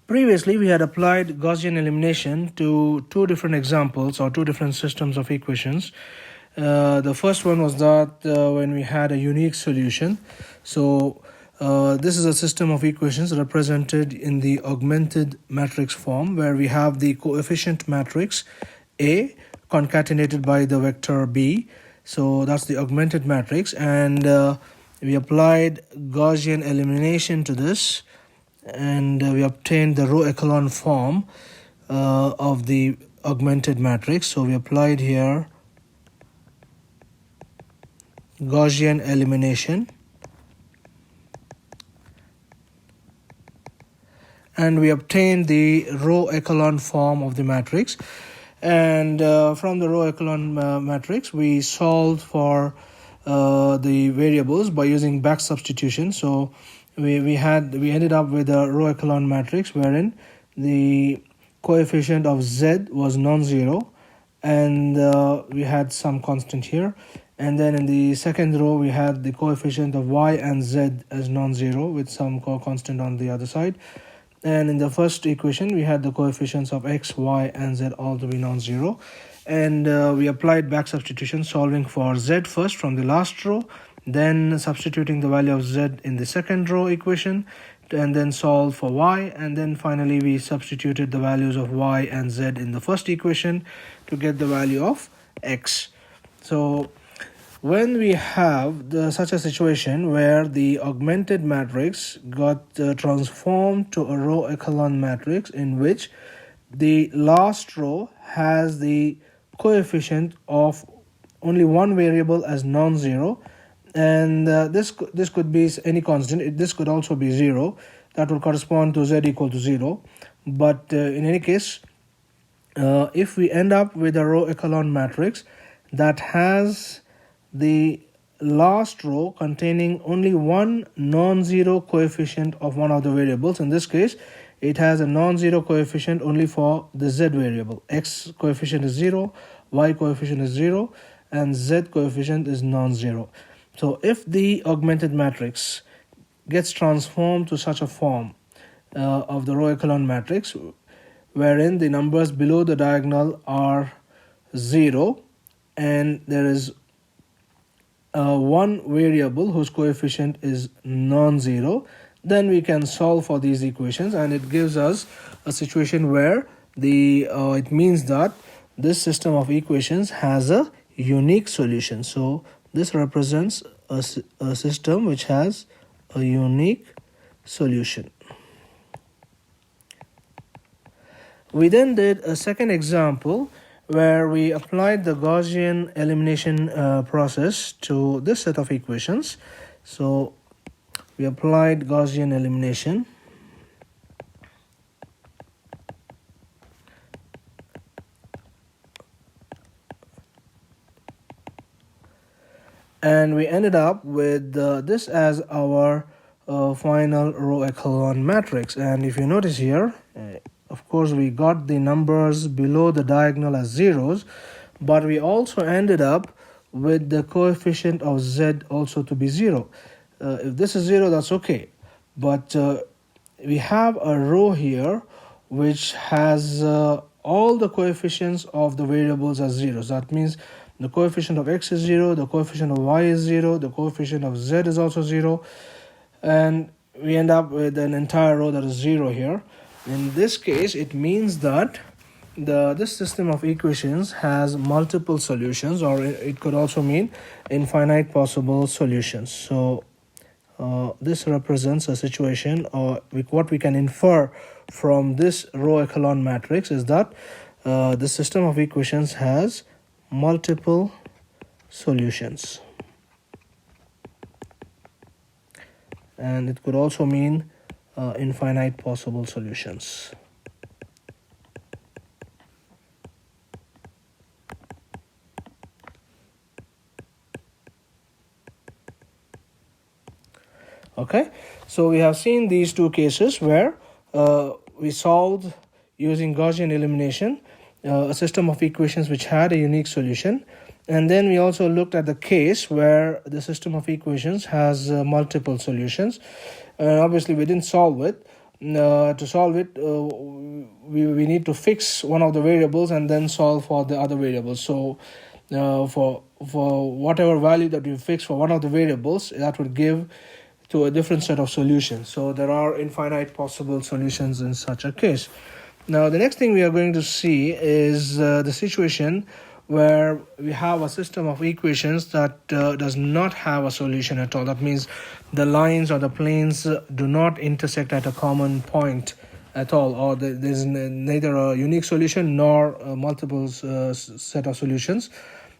Previously, we had applied Gaussian elimination to two different examples or two different systems of equations. The first one was that when we had a unique solution. So this is a system of equations represented in the augmented matrix form, where we have the coefficient matrix A concatenated by the vector B. So that's the augmented matrix, and we applied Gaussian elimination to this, and we obtained the row-echelon form of the augmented matrix. So we applied here Gaussian elimination, and we obtained the row-echelon form of the matrix. And from the row-echelon matrix, we solved for the variables by using back substitution. So we ended up with a row-echelon matrix wherein the coefficient of z was non-zero, and we had some constant here. And then in the second row, we had the coefficient of y and z as non-zero with some constant on the other side. And in the first equation, we had the coefficients of x, y, and z all to be non-zero. And we applied back substitution, solving for z first from the last row, then substituting the value of z in the second row equation, and then solve for y. And then finally, we substituted the values of y and z in the first equation to get the value of x. So when we have such a situation where the augmented matrix got transformed to a row-echelon matrix in which the last row has the coefficient of only one variable as non-zero, and this could be any constant. This could also be 0. That will correspond to z equal to 0. But in any case, if we end up with a row-echelon matrix that has the last row containing only one non-zero coefficient of one of the variables, in this case it has a non-zero coefficient only for the z variable. X coefficient is 0, y coefficient is 0, and z coefficient is non-zero. So if the augmented matrix gets transformed to such a form of the row-echelon matrix wherein the numbers below the diagonal are 0 and there is one variable whose coefficient is non-zero, then we can solve for these equations, and it gives us a situation where it means that this system of equations has a unique solution. So this represents a system which has a unique solution. We then did a second example where we applied the Gaussian elimination process to this set of equations. So we applied Gaussian elimination, and we ended up with this as our final row-echelon matrix. And if you notice here, of course, we got the numbers below the diagonal as zeros, but we also ended up with the coefficient of z also to be 0. If this is 0, that's okay. But we have a row here which has all the coefficients of the variables as zeros. That means the coefficient of x is 0, the coefficient of y is 0, the coefficient of z is also 0, and we end up with an entire row that is 0 here. In this case, it means that this system of equations has multiple solutions, or it could also mean infinite possible solutions. So this represents a situation, or what we can infer from this row-echelon matrix is that the system of equations has multiple solutions. And it could also mean infinite possible solutions. Okay, so we have seen these two cases where we solved using Gaussian elimination a system of equations which had a unique solution. And then we also looked at the case where the system of equations has multiple solutions. Obviously, we didn't solve it, To solve it, we need to fix one of the variables and then solve for the other variables. So for whatever value that we fix for one of the variables, that would give to a different set of solutions. So there are infinite possible solutions in such a case. Now the next thing we are going to see is the situation where we have a system of equations that does not have a solution at all. That means the lines or the planes do not intersect at a common point at all, or there's neither a unique solution nor a multiple set of solutions,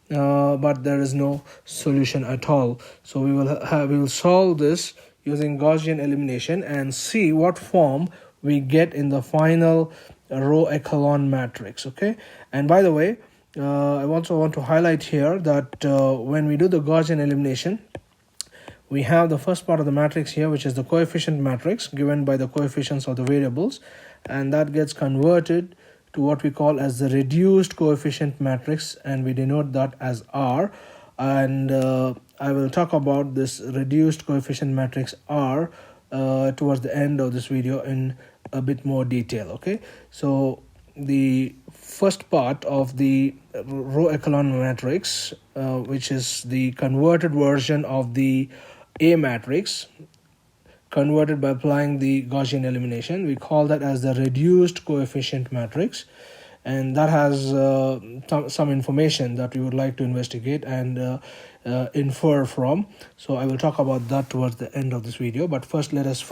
but there is no solution at all. So we will solve this using Gaussian elimination and see what form we get in the final row-echelon matrix. Okay, and by the way, I also want to highlight here that when we do the Gaussian elimination, we have the first part of the matrix here, which is the coefficient matrix given by the coefficients of the variables, and that gets converted to what we call as the reduced coefficient matrix, and we denote that as R. And I will talk about this reduced coefficient matrix R towards the end of this video in a bit more detail. Okay, so the first part of the row echelon matrix, which is the converted version of the A matrix, converted by applying the Gaussian elimination, we call that as the reduced coefficient matrix, and that has some information that we would like to investigate and infer from. So I will talk about that towards the end of this video, but first let us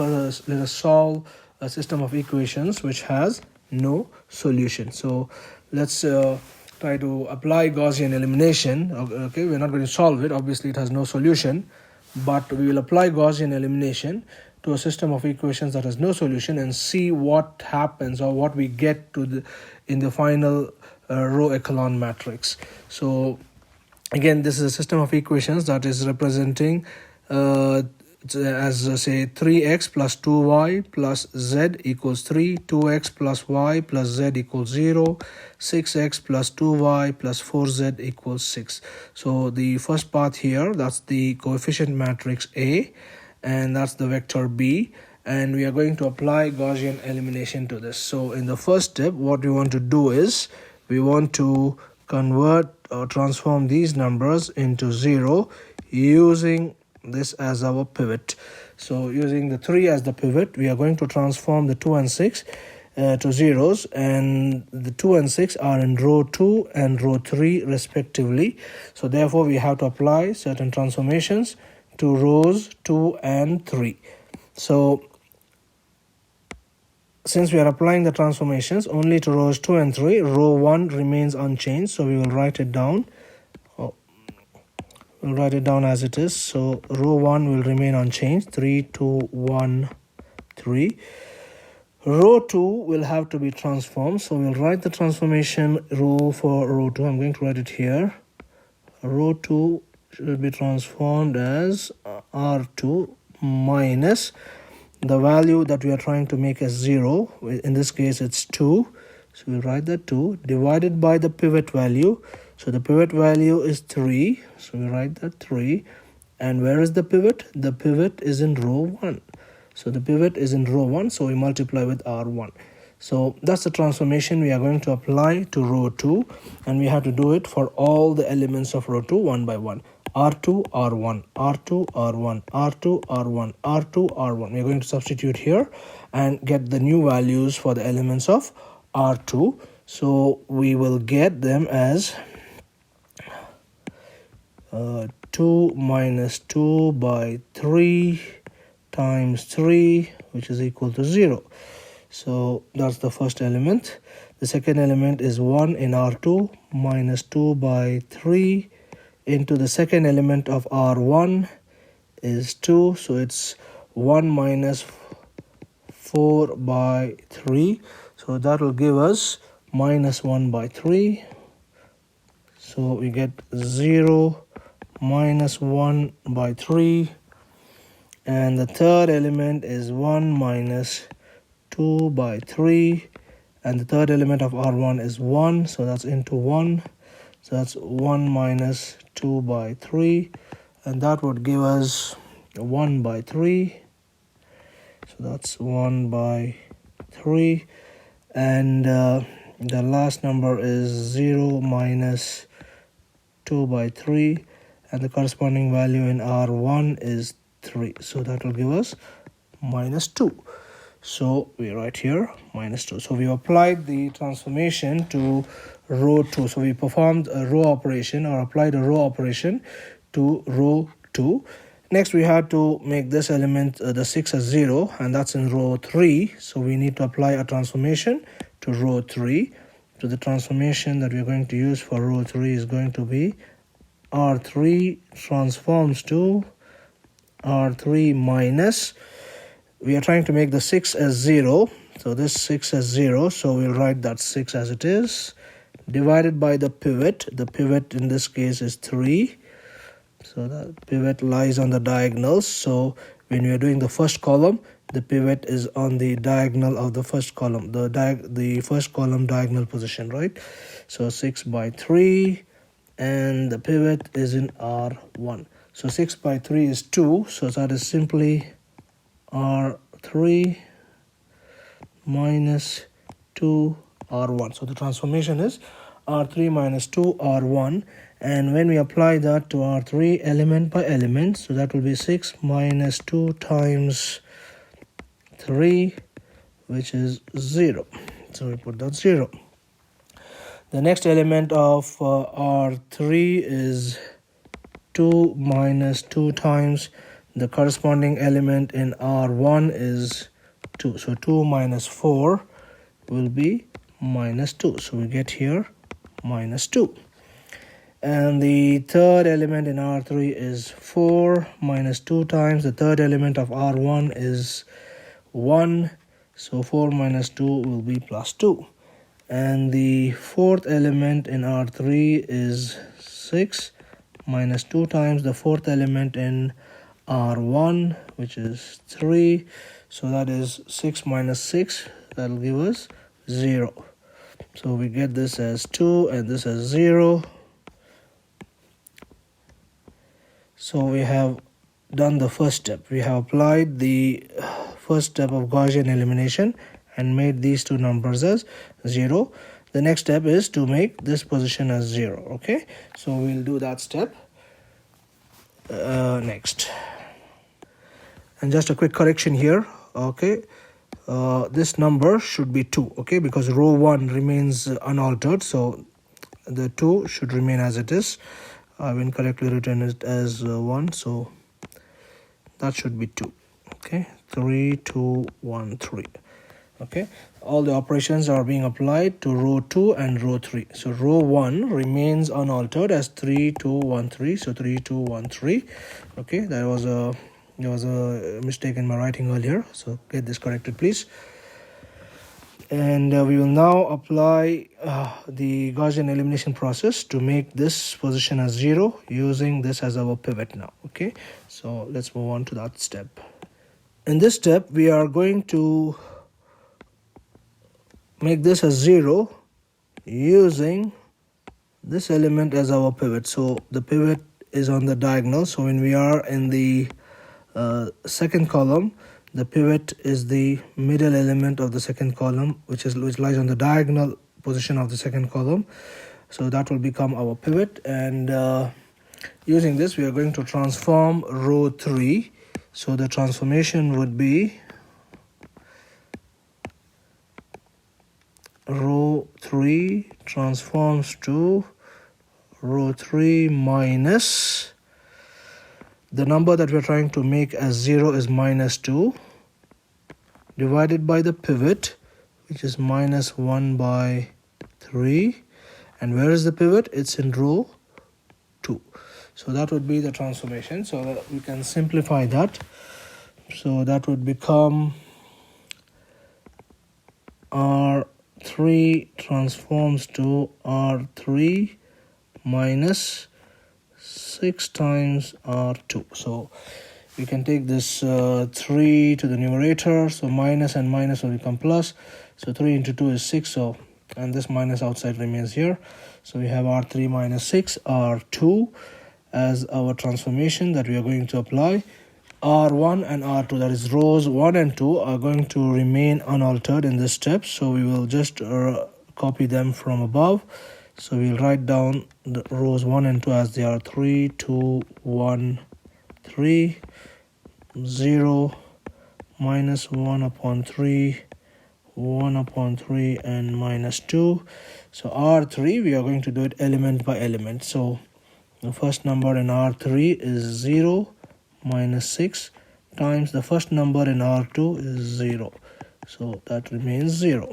solve a system of equations which has no solution. So let's try to apply Gaussian elimination. Okay, we're not going to solve it, obviously it has no solution, but we will apply Gaussian elimination to a system of equations that has no solution and see what happens or what we get to in the final row echelon matrix. So again, this is a system of equations that is representing as say 3x plus 2y plus z equals 3, 2x plus y plus z equals 0, 6x plus 2y plus 4z equals 6. So the first part here, that's the coefficient matrix A, and that's the vector B, and we are going to apply Gaussian elimination to this. So in the first step, what we want to do is we want to convert or transform these numbers into 0 using this as our pivot. So using the 3 as the pivot, we are going to transform the 2 and 6 to zeros, and the 2 and 6 are in row 2 and row 3 respectively. So therefore we have to apply certain transformations to rows 2 and 3. So since we are applying the transformations only to rows 2 and 3, row 1 remains unchanged, so we will write it down. We'll write it down as it is. So row 1 will remain unchanged, 3, 2, 1, 3. Row 2 will have to be transformed, so we'll write the transformation row for row 2. I'm going to write it here. Row 2 should be transformed as R2 minus the value that we are trying to make as 0. In this case it's 2, so we'll write that 2 divided by the pivot value. So the pivot value is 3, so we write that 3. And where is the pivot? The pivot is in row 1. So the pivot is in row 1, so we multiply with R1. So that's the transformation we are going to apply to row 2, and we have to do it for all the elements of row 2 one by one. R2, R1, R2, R1, R2, R1, R2, R1. We're going to substitute here and get the new values for the elements of R2. So we will get them as 2 minus 2 by 3 times 3, which is equal to 0. So that's the first element. The second element is 1 in R2 minus 2 by 3 into the second element of R1 is 2. So it's 1 minus 4 by 3. So that will give us minus 1 by 3. So we get 0 minus 1 by 3. And the third element is 1 minus 2 by 3, and the third element of R1 is 1, so that's into 1, so that's 1 minus 2 by 3, and that would give us 1 by 3. So that's 1 by 3, and the last number is 0 minus 2 by 3, and the corresponding value in R1 is 3. So that will give us minus 2. So we write here minus 2. So we applied the transformation to row 2. So we performed a row operation, or applied a row operation to row 2. Next we had to make this element the 6 as 0, and that's in row 3. So we need to apply a transformation to row 3. So the transformation that we are going to use for row 3 is going to be R3 transforms to R3 minus, we are trying to make the 6 as 0, so this 6 as 0, so we'll write that 6 as it is, divided by the pivot in this case is 3, so the pivot lies on the diagonals. So when we are doing the first column, the pivot is on the diagonal of the first column, the first column diagonal position, right? So 6 by 3, and the pivot is in R1. So 6 by 3 is 2, so that is simply R3 minus 2 R1. So the transformation is R3 minus 2 R1, and when we apply that to R3 element by element, so that will be 6 minus 2 times 3, which is 0. So we put that 0. The next element of R3 is 2 minus 2 times the corresponding element in R1 is 2. So 2 minus 4 will be minus 2. So we get here minus 2. And the third element in R3 is 4 minus 2 times the third element of R1 is 1. So 4 minus 2 will be plus 2. And the fourth element in R3 is 6 minus 2 times the fourth element in R1, which is 3. So that is 6 minus 6, that will give us 0. So we get this as 2 and this as 0. So we have done the first step. We have applied the first step of Gaussian elimination and made these two numbers as 0. The next step is to make this position as 0. Okay, so we'll do that step next. And just a quick correction here. Okay, this number should be 2. Okay, because row 1 remains unaltered, so the 2 should remain as it is. I've incorrectly written it as 1, so that should be 2. Okay, 3 2 1 3. Okay, all the operations are being applied to row 2 and row 3. So row 1 remains unaltered as 3 2 1 3. So 3 2 1 3. Okay, there was a mistake in my writing earlier, so get this corrected please. And we will now apply the Gaussian elimination process to make this position as 0 using this as our pivot now. Okay, so let's move on to that step. In this step we are going to make this as 0 using this element as our pivot. So the pivot is on the diagonal, so when we are in the second column, the pivot is the middle element of the second column, which lies on the diagonal position of the second column. So that will become our pivot, and using this we are going to transform row 3. So the transformation would be row 3 transforms to row 3 minus the number that we're trying to make as 0 is minus 2 divided by the pivot, which is minus 1 by 3. And where is the pivot? It's in row 2. So that would be the transformation. So that we can simplify that. So that would become R3 transforms to R3 minus 6 times R2. So we can take this 3 to the numerator, so minus and minus will become plus. So 3 into 2 is 6, so and this minus outside remains here. So we have R3 minus 6 R2 as our transformation that we are going to apply R1 and R2, that is rows 1 and 2, are going to remain unaltered in this step. So we will just copy them from above. So we'll write down the rows 1 and 2 as they are: 3, 2, 1, 3, 0, minus 1 upon 3, 1 upon 3, and minus 2. So R3, we are going to do it element by element. So the first number in R3 is 0 minus 6 times the first number in R2 is 0. So that remains 0.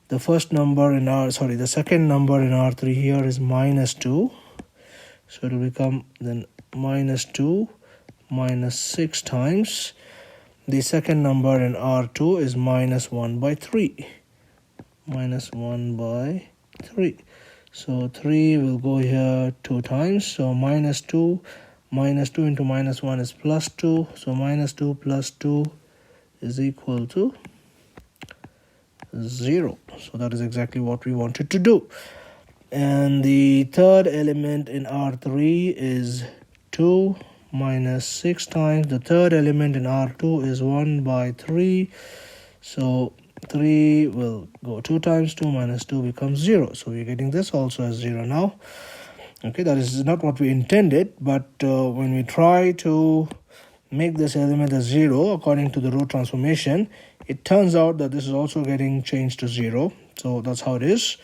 The second number in R3 here is minus 2. So it will become then minus 2 minus 6 times. The second number in R2 is minus 1 by 3. Minus 1 by 3. So 3 will go here 2 times. So minus 2 into minus 1 is plus 2. So minus 2 plus 2 is equal to 0. So that is exactly what we wanted to do. And the third element in R3 is 2 minus 6 times. The third element in R2 is 1 by 3. So 3 will go 2 times 2 minus 2 becomes 0. So we're getting this also as 0 now. Okay, that is not what we intended, but when we try to make this element as 0 according to the row transformation, it turns out that this is also getting changed to 0. So that's how it is.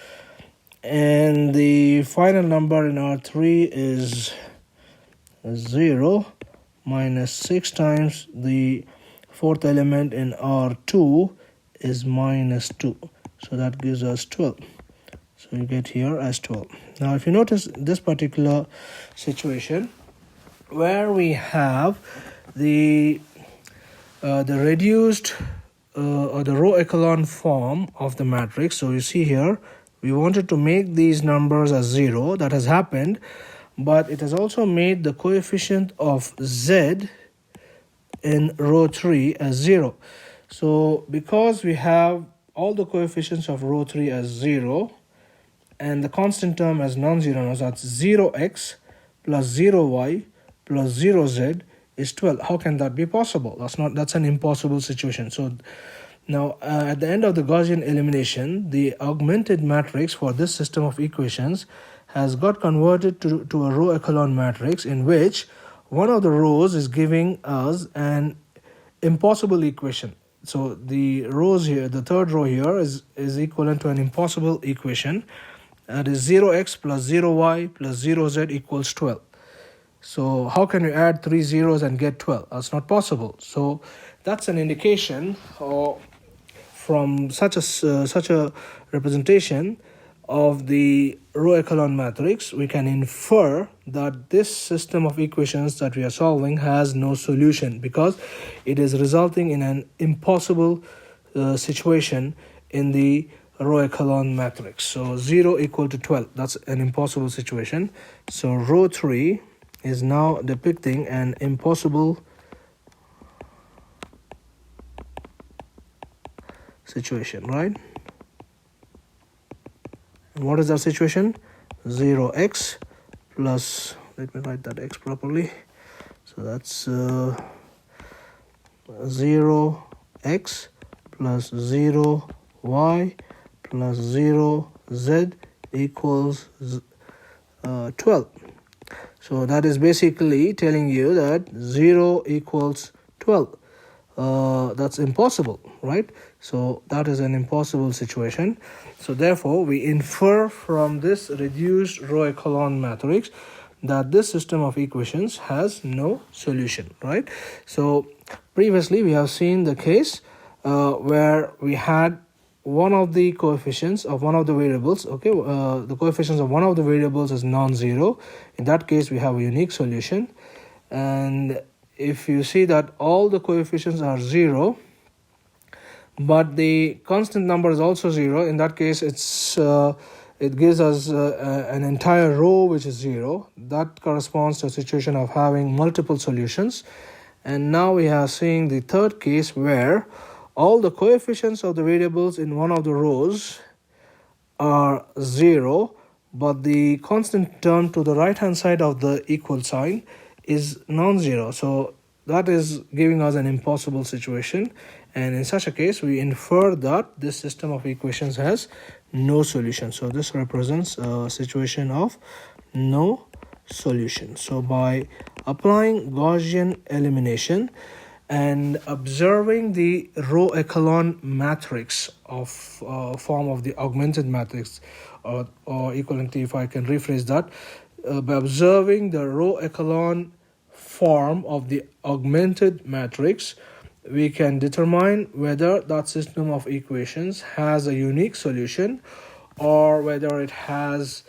And the final number in R3 is 0 minus 6 times the fourth element in R2 is minus 2. So that gives us 12. So you get here as 12. Now if you notice this particular situation where we have the reduced or the row echelon form of the matrix. So you see here we wanted to make these numbers as 0. That has happened, but it has also made the coefficient of z in row 3 as 0. So because we have all the coefficients of row 3 as 0 and the constant term as non-zero, so that's 0x plus 0y plus 0z is 12. How can that be possible? That's an impossible situation. So now at the end of the Gaussian elimination, the augmented matrix for this system of equations has got converted to a row echelon matrix in which one of the rows is giving us an impossible equation. So the rows here, the third row here is equivalent to an impossible equation. That is 0x plus 0y plus 0z equals 12. So how can you add 3 zeros and get 12? That's not possible. So that's an indication from such a representation of the row echelon matrix, we can infer that this system of equations that we are solving has no solution because it is resulting in an impossible situation in the row echelon matrix. So 0 equal to 12, that's an impossible situation. So row 3 is now depicting an impossible situation, right? And what is that situation? 0x plus, let me write that x properly. So that's 0x plus 0y plus 0z equals 12. So that is basically telling you that 0 equals 12. That's impossible, right? So that is an impossible situation. So therefore we infer from this reduced row echelon matrix that this system of equations has no solution, right? So previously we have seen the case where we had one of the coefficients of one of the variables, okay, the coefficients of one of the variables is non-zero. In that case we have a unique solution. And if you see that all the coefficients are 0 but the constant number is also 0, in that case it gives us an entire row which is 0. That corresponds to a situation of having multiple solutions. And now we are seeing the third case where all the coefficients of the variables in one of the rows are 0, but the constant term to the right hand side of the equal sign is non-zero. So that is giving us an impossible situation, and in such a case we infer that this system of equations has no solution. So this represents a situation of no solution. So by applying Gaussian elimination and observing the row echelon matrix of form of the augmented matrix, or equivalently, if I can rephrase that, by observing the row echelon form of the augmented matrix, we can determine whether that system of equations has a unique solution, or whether it has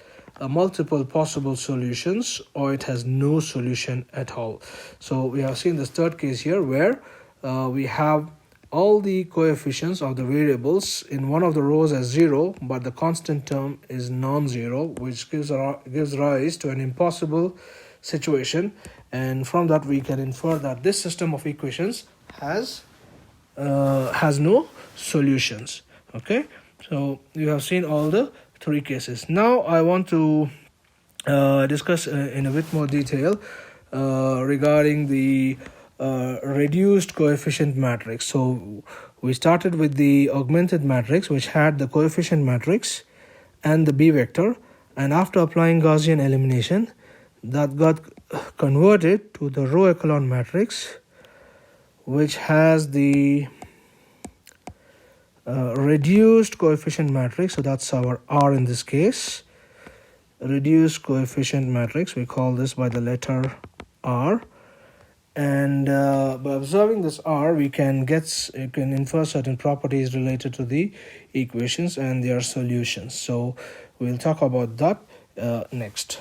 multiple possible solutions, or it has no solution at all. So we have seen this third case here, where we have all the coefficients of the variables in one of the rows as 0, but the constant term is non-zero, which gives rise to an impossible situation, and from that we can infer that this system of equations has no solutions. Okay, so you have seen all the three cases. Now I want to discuss in a bit more detail regarding the reduced coefficient matrix. So we started with the augmented matrix, which had the coefficient matrix and the b vector, and after applying Gaussian elimination, that got converted to the row echelon matrix, which has the reduced coefficient matrix. So that's our R in this case, reduced coefficient matrix. We call this by the letter R, and by observing this R, we can infer certain properties related to the equations and their solutions. So we'll talk about that next.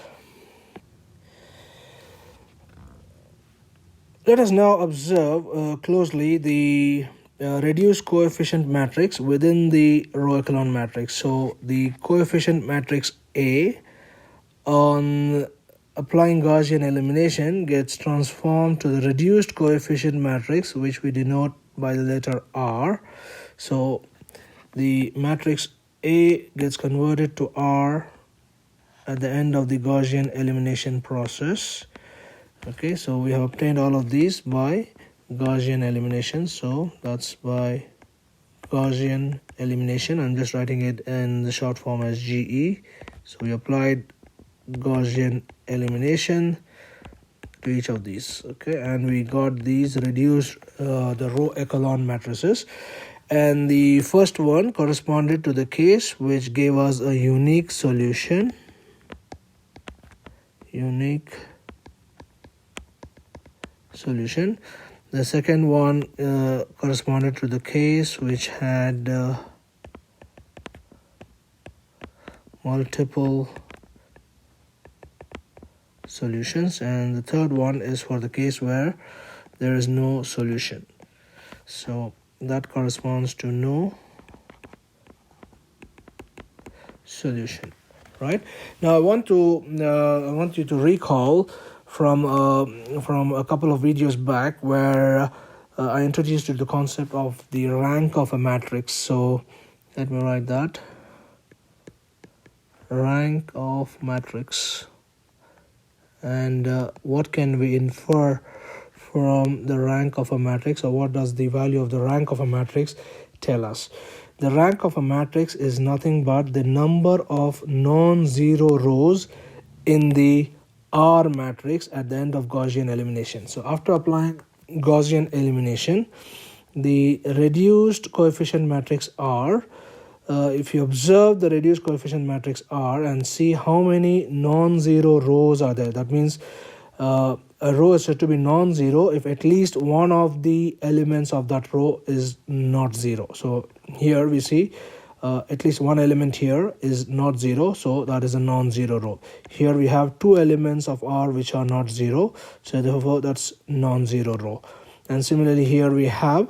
Let us now observe closely the reduced coefficient matrix within the row echelon matrix. So the coefficient matrix A, on applying Gaussian elimination, gets transformed to the reduced coefficient matrix, which we denote by the letter R. So the matrix A gets converted to R at the end of the Gaussian elimination process. Okay, so we have obtained all of these by Gaussian elimination. So that's by Gaussian elimination. I'm just writing it in the short form as GE. So we applied Gaussian elimination to each of these. Okay, and we got these reduced the row echelon matrices, and the first one corresponded to the case which gave us a unique solution. The second one corresponded to the case which had multiple solutions, and the third one is for the case where there is no solution. So that corresponds to no solution. Right now, I want you to recall from a couple of videos back where I introduced you to the concept of the rank of a matrix. So let me write that, rank of matrix, and what can we infer from the rank of a matrix, or what does the value of the rank of a matrix tell us? The rank of a matrix is nothing but the number of non-zero rows in the R matrix at the end of Gaussian elimination. So after applying Gaussian elimination, the reduced coefficient matrix R, if you observe the reduced coefficient matrix R and see how many non-zero rows are there, that means a row is said to be non-zero if at least one of the elements of that row is not zero. So here we see at least one element here is not zero, so that is a non-zero row. Here we have two elements of R which are not zero, so therefore that's non-zero row. And similarly here we have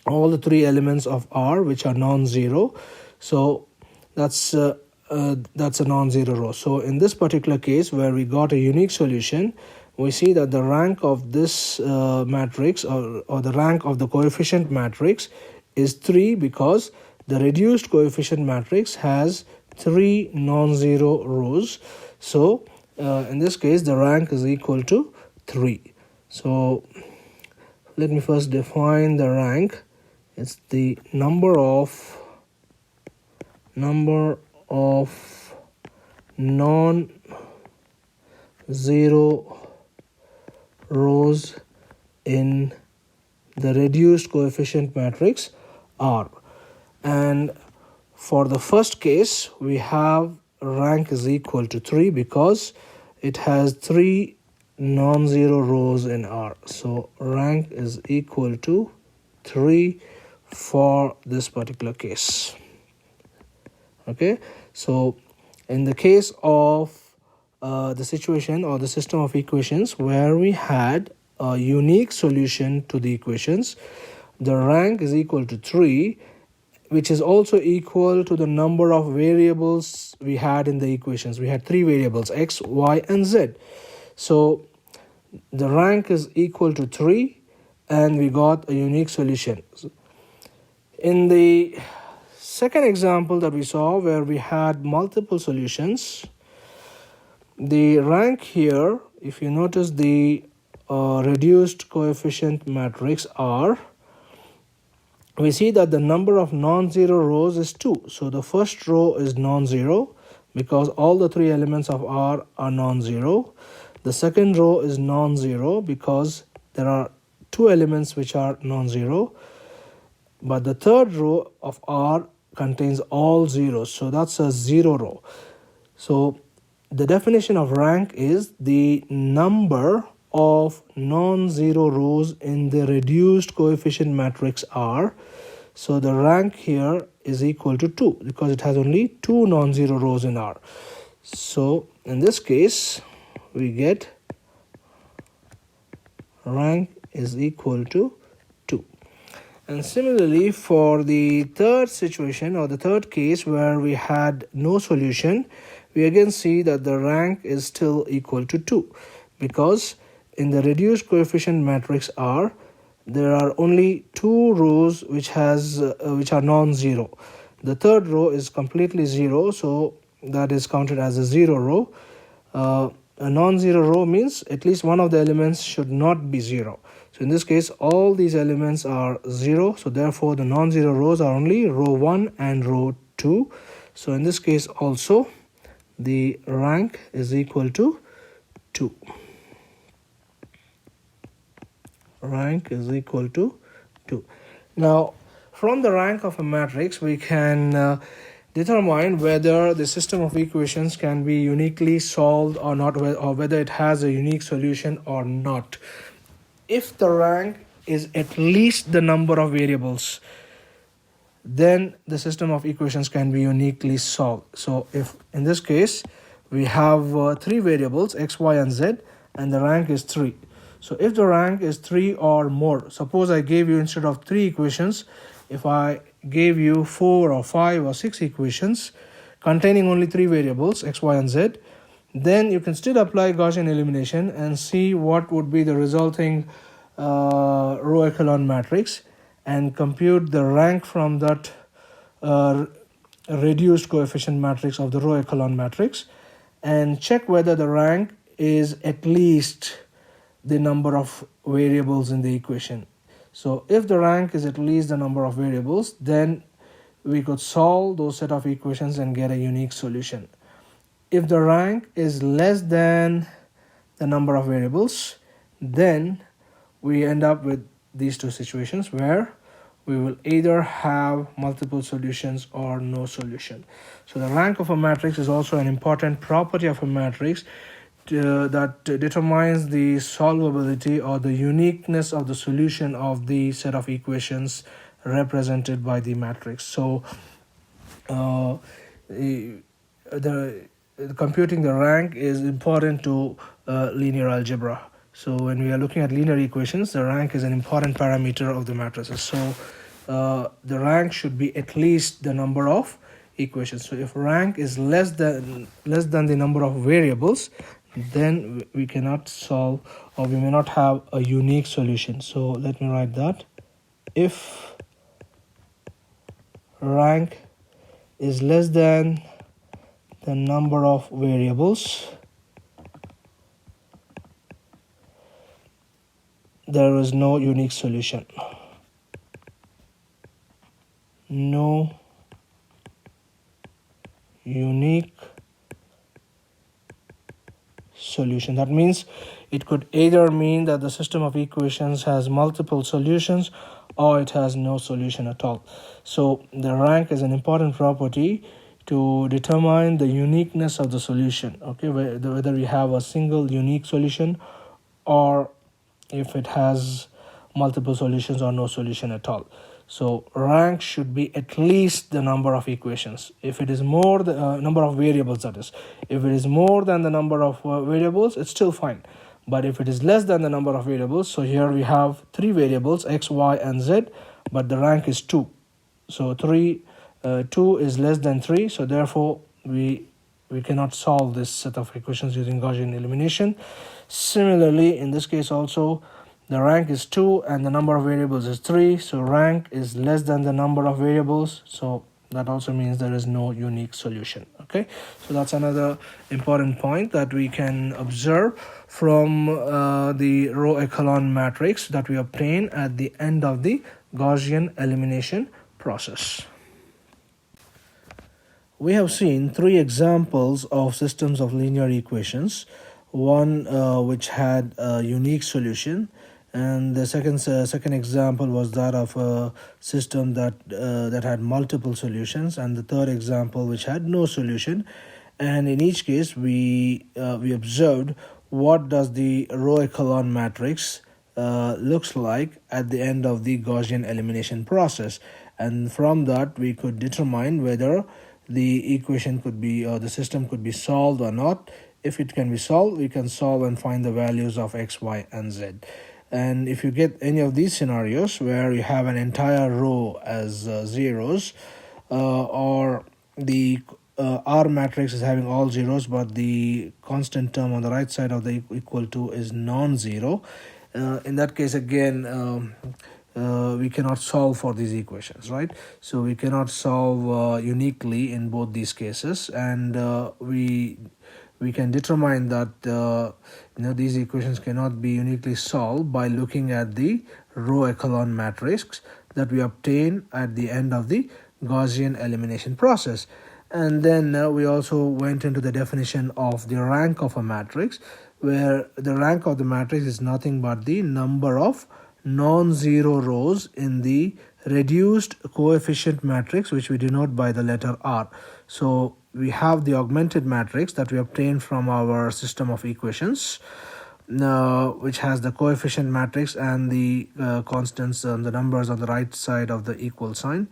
all the three elements of R which are non-zero, so that's a non-zero row. So in this particular case where we got a unique solution, we see that the rank of this matrix, or the rank of the coefficient matrix, is 3, because the reduced coefficient matrix has 3 non-zero rows. So in this case the rank is equal to 3. So let me first define the rank. It's the number of non-zero rows in the reduced coefficient matrix R. And for the first case, we have rank is equal to 3 because it has 3 non-zero rows in R. So rank is equal to 3 for this particular case. Okay, so in the case of the situation or the system of equations where we had a unique solution to the equations, the rank is equal to 3, which is also equal to the number of variables we had in the equations. We had 3 variables, x, y, and z. So the rank is equal to 3 and we got a unique solution. In the second example that we saw, where we had multiple solutions, the rank here, if you notice the reduced coefficient matrix R, we see that the number of non-zero rows is 2. So the first row is non-zero because all the 3 elements of R are non-zero. The second row is non-zero because there are 2 elements which are non-zero. But the third row of R contains all zeros, so that's a 0 row. So the definition of rank is the number of non-zero rows in the reduced coefficient matrix R. So the rank here is equal to 2 because it has only 2 non-zero rows in R. So in this case, we get rank is equal to 2. And similarly, for the third situation or the third case where we had no solution, we again see that the rank is still equal to 2 because in the reduced coefficient matrix R, there are only 2 rows which are non-zero. The third row is completely 0, so that is counted as a 0 row. A non-zero row means at least one of the elements should not be 0. So in this case, all these elements are 0. So therefore, the non-zero rows are only row 1 and row 2. So in this case also, the rank is equal to 2. Rank is equal to 2. Now, from the rank of a matrix, we can determine whether the system of equations can be uniquely solved or not, or whether it has a unique solution or not. If the rank is at least the number of variables, then the system of equations can be uniquely solved. So if in this case we have 3 variables, x, y, and z, and the rank is 3. So if the rank is 3 or more, suppose I gave you, instead of 3 equations, if I gave you 4 or 5 or 6 equations containing only 3 variables, x, y, and z, then you can still apply Gaussian elimination and see what would be the resulting row-echelon matrix and compute the rank from that reduced coefficient matrix of the row-echelon matrix and check whether the rank is at least the number of variables in the equation. So if the rank is at least the number of variables, then we could solve those set of equations and get a unique solution. If the rank is less than the number of variables, then we end up with these 2 situations where we will either have multiple solutions or no solution. So the rank of a matrix is also an important property of a matrix that determines the solvability or the uniqueness of the solution of the set of equations represented by the matrix. So computing the rank is important to linear algebra. So when we are looking at linear equations, the rank is an important parameter of the matrices. So the rank should be at least the number of equations. So if rank is less than the number of variables, then we cannot solve, or we may not have a unique solution. So let me write that. If rank is less than the number of variables, there is no unique solution. No unique solution. That means it could either mean that the system of equations has multiple solutions, or it has no solution at all. So the rank is an important property to determine the uniqueness of the solution, okay, whether we have a single unique solution, or if it has multiple solutions or no solution at all. So rank should be at least the number of equations. If it is more the number of variables, that is, if it is more than the number of variables, it's still fine. But if it is less than the number of variables, so here we have 3 variables, x, y, and z, but the rank is 2. So 2 is less than 3, so therefore we cannot solve this set of equations using Gaussian elimination. Similarly, in this case also, the rank is 2 and the number of variables is 3, so rank is less than the number of variables, so that also means there is no unique solution. Okay, so that's another important point that we can observe from the row echelon matrix that we obtain at the end of the Gaussian elimination process. We have seen 3 examples of systems of linear equations, one which had a unique solution, and the second example was that of a system that had multiple solutions, and the third example which had no solution. And in each case we observed what does the row echelon matrix looks like at the end of the Gaussian elimination process, and from that we could determine whether the equation could be, or the system could be solved or not. If it can be solved, we can solve and find the values of x, y, and z. And if you get any of these scenarios where you have an entire row as zeros, or the R matrix is having all zeros, but the constant term on the right side of the equal to is non-zero, in that case again we cannot solve for these equations, right? So we cannot solve uniquely in both these cases, and we can determine that these equations cannot be uniquely solved by looking at the row echelon matrix that we obtain at the end of the Gaussian elimination process. And then we also went into the definition of the rank of a matrix, where the rank of the matrix is nothing but the number of non-zero rows in the reduced coefficient matrix, which we denote by the letter R. So we have the augmented matrix that we obtained from our system of equations, which has the coefficient matrix and the constants and the numbers on the right side of the equal sign.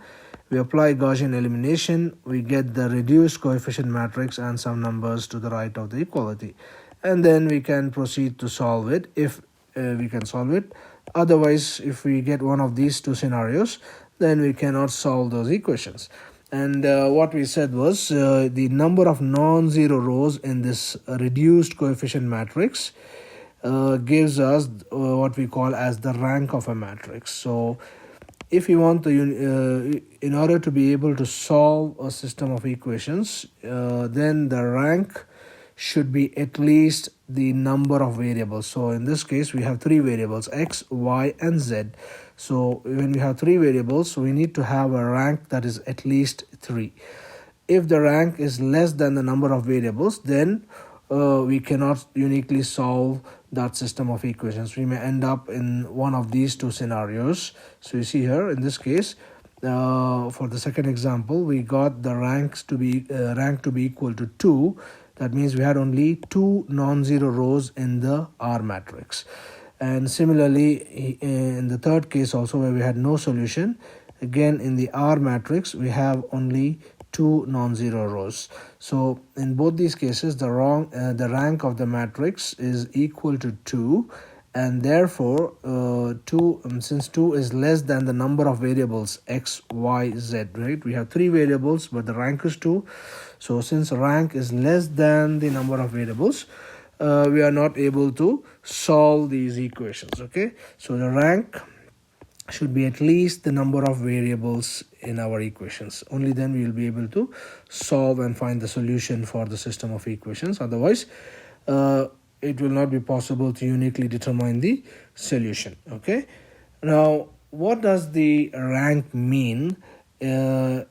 We apply Gaussian elimination, we get the reduced coefficient matrix and some numbers to the right of the equality, and then we can proceed to solve it if we can solve it. Otherwise, if we get one of these 2 scenarios, then we cannot solve those equations. And what we said was the number of non-zero rows in this reduced coefficient matrix gives us what we call as the rank of a matrix. So if you want to, in order to be able to solve a system of equations, then the rank should be at least the number of variables. So in this case we have 3 variables, x, y, and z. So when we have 3 variables, we need to have a rank that is at least 3. If the rank is less than the number of variables, then we cannot uniquely solve that system of equations. We may end up in one of these 2 scenarios. So you see here in this case, for the second example, we got the rank to be equal to 2. That means we had only 2 non-zero rows in the R matrix. And similarly, in the third case also, where we had no solution, again in the R matrix we have only 2 non-zero rows. So in both these cases the rank of the matrix is equal to 2, and therefore since 2 is less than the number of variables x, y, z, right? We have 3 variables but the rank is 2. So since rank is less than the number of variables, we are not able to solve these equations. Okay, so the rank should be at least the number of variables in our equations. Only then we will be able to solve and find the solution for the system of equations. Otherwise, it will not be possible to uniquely determine the solution. Okay, now what does the rank mean in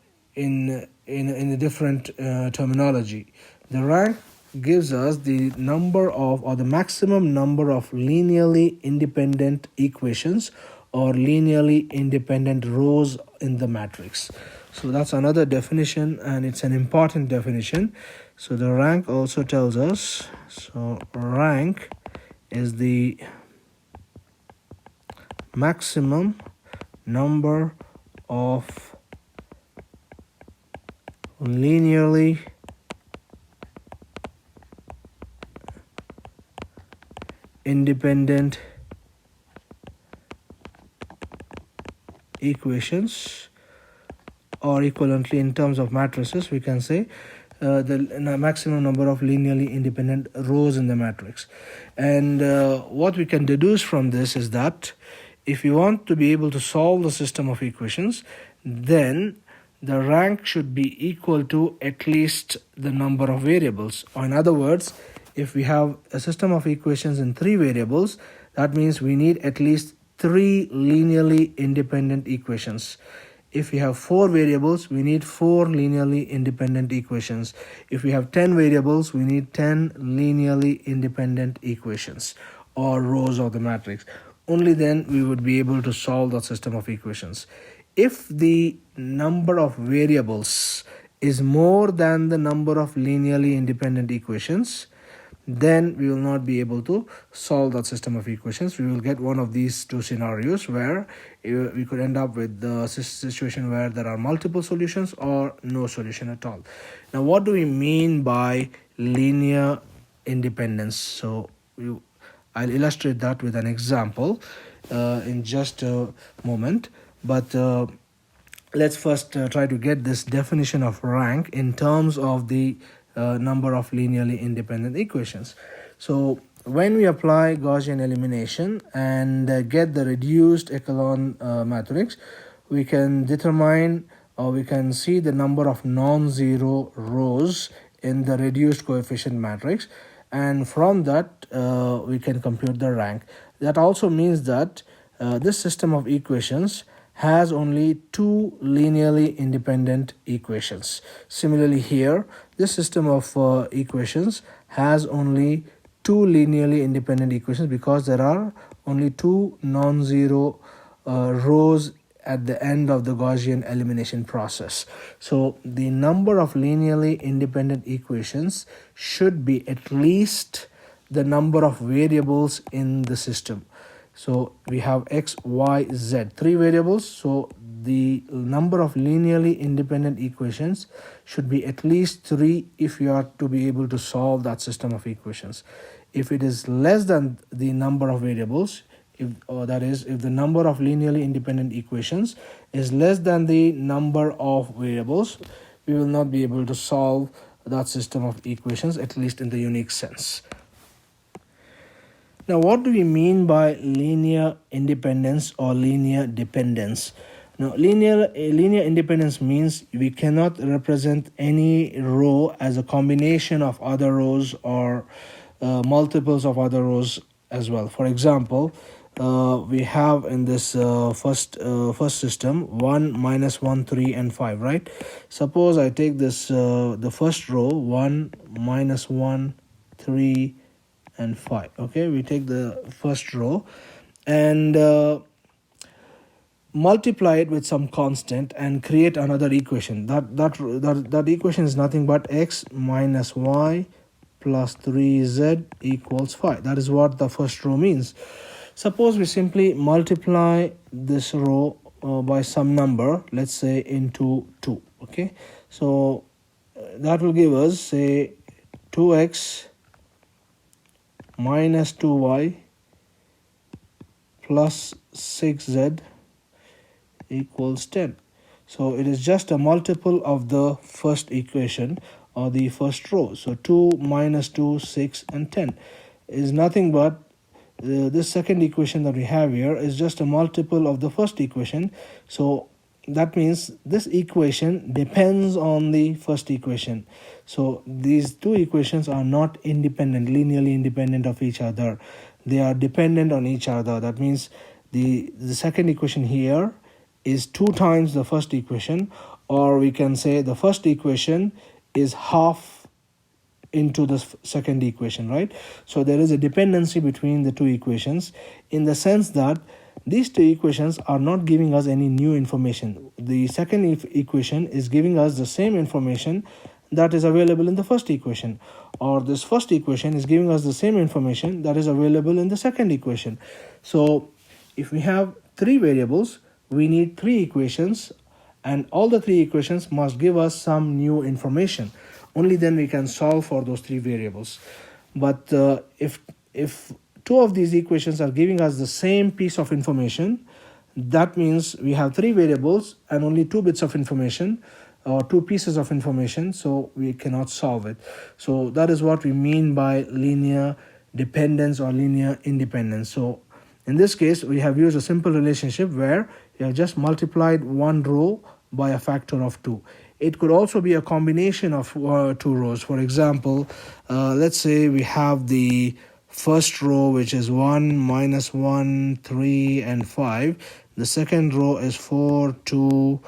a different terminology? The rank gives us the number of, or the maximum number of, linearly independent equations or linearly independent rows in the matrix. So that's another definition, and it's an important definition. So the rank also tells us, so rank is the maximum number of linearly independent equations, or equivalently in terms of matrices we can say the maximum number of linearly independent rows in the matrix. And what we can deduce from this is that if you want to be able to solve the system of equations, then the rank should be equal to at least the number of variables. Or in other words, if we have a system of equations in 3 variables, that means we need at least 3 linearly independent equations. If we have 4 variables, we need 4 linearly independent equations. If we have 10 variables, we need 10 linearly independent equations or rows of the matrix. Only then we would be able to solve the system of equations. If the number of variables is more than the number of linearly independent equations, then we will not be able to solve that system of equations. We will get one of these 2 scenarios where we could end up with the situation where there are multiple solutions or no solution at all. Now, what do we mean by linear independence? So I'll illustrate that with an example in just a moment, but let's first try to get this definition of rank in terms of the number of linearly independent equations. So when we apply Gaussian elimination and get the reduced echelon matrix, we can determine, or we can see the number of non-zero rows in the reduced coefficient matrix, and from that we can compute the rank. That also means that this system of equations has only 2 linearly independent equations. Similarly here, this system of equations has only 2 linearly independent equations because there are only 2 non-zero rows at the end of the Gaussian elimination process. So the number of linearly independent equations should be at least the number of variables in the system. So we have x, y, z, 3 variables. So the number of linearly independent equations should be at least 3 if you are to be able to solve that system of equations. If it is less than the number of variables, if the number of linearly independent equations is less than the number of variables, we will not be able to solve that system of equations, at least in the unique sense. Now, what do we mean by linear independence or linear dependence? Now, linear independence means we cannot represent any row as a combination of other rows or multiples of other rows as well. For example, we have in this first system 1, -1, 3, and 5, right? Suppose I take this the first row 1, -1, 3, and 5. Okay, we take the first row and multiply it with some constant and create another equation. That equation is nothing but x minus y plus 3z equals 5. That is what the first row means. Suppose we simply multiply this row by some number, let's say into 2. Okay, so that will give us, say, 2x minus 2y plus 6z equals 10. So it is just a multiple of the first equation or the first row. So 2 minus 2, 6, and 10 is nothing but this second equation that we have here is just a multiple of the first equation. So that means this equation depends on the first equation. So these two equations are not independent, linearly independent of each other. They are dependent on each other. That means the second equation here is 2 times the first equation, or we can say the first equation is half into the second equation, right? So there is a dependency between the two equations, in the sense that these two equations are not giving us any new information. The second equation is giving us the same information that is available in the first equation, or this first equation is giving us the same information that is available in the second equation. So if we have 3 variables, we need 3 equations, and all the 3 equations must give us some new information. Only then we can solve for those 3 variables. But if 2 of these equations are giving us the same piece of information, that means we have 3 variables and only 2 bits of information, or 2 pieces of information, so we cannot solve it. So that is what we mean by linear dependence or linear independence. So in this case, we have used a simple relationship where we have just multiplied one row by a factor of 2. It could also be a combination of 2 rows. For example, let's say we have the first row, which is 1, minus 1, 3, and 5. The second row is 4, 2,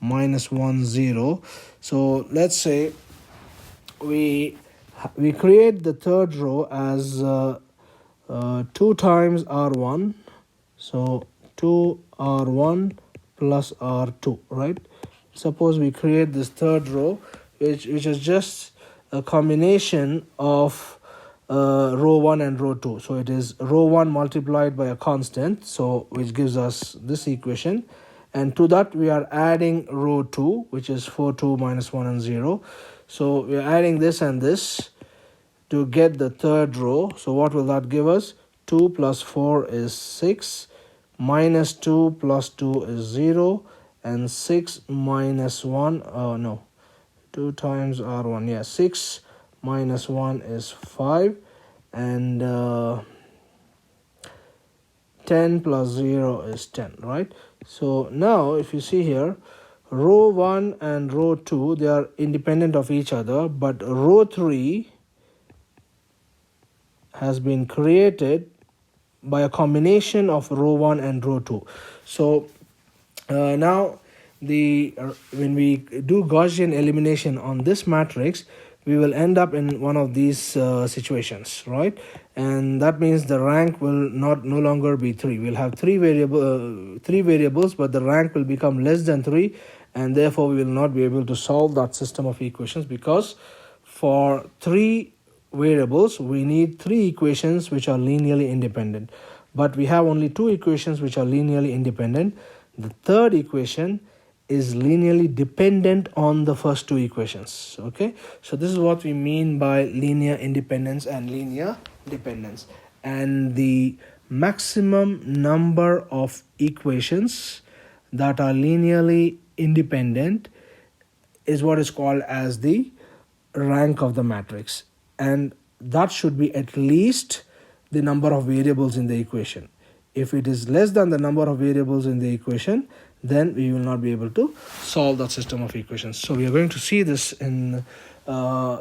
minus 1, 0. So let's say we create the third row as 2 times r1. So 2r1 plus r2, right? Suppose we create this third row, which is just a combination of row 1 and row 2. So it is row 1 multiplied by a constant, so which gives us this equation, and to that we are adding row 2, which is 4, 2, minus 1, and 0. So we are adding this and this to get the third row. So what will that give us? 2 plus 4 is 6, minus 2 plus 2 is 0, and 6 minus 1, 2 times r1, yeah, 6 minus 1 is 5, and 10 plus 0 is 10, right? So now if you see here, row 1 and row 2, they are independent of each other, but row 3 has been created by a combination of row 1 and row 2. So now when we do Gaussian elimination on this matrix, we will end up in one of these situations, right? And that means the rank will no longer be 3. We'll have 3 variables, but the rank will become less than 3, and therefore we will not be able to solve that system of equations, because for 3 variables we need 3 equations which are linearly independent, but we have only 2 equations which are linearly independent. The third equation is linearly dependent on the first 2 equations. Okay, so this is what we mean by linear independence and linear dependence. And the maximum number of equations that are linearly independent is what is called as the rank of the matrix, and that should be at least the number of variables in the equation. If it is less than the number of variables in the equation, then we will not be able to solve that system of equations. So we are going to see this in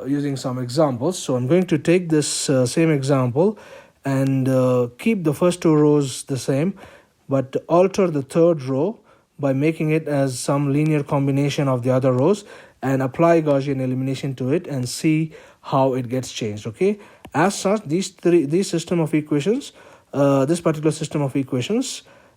using some examples. So I'm going to take this same example and keep the first 2 rows the same, but alter the third row by making it as some linear combination of the other rows, and apply Gaussian elimination to it and see how it gets changed. Okay, as such, this particular system of equations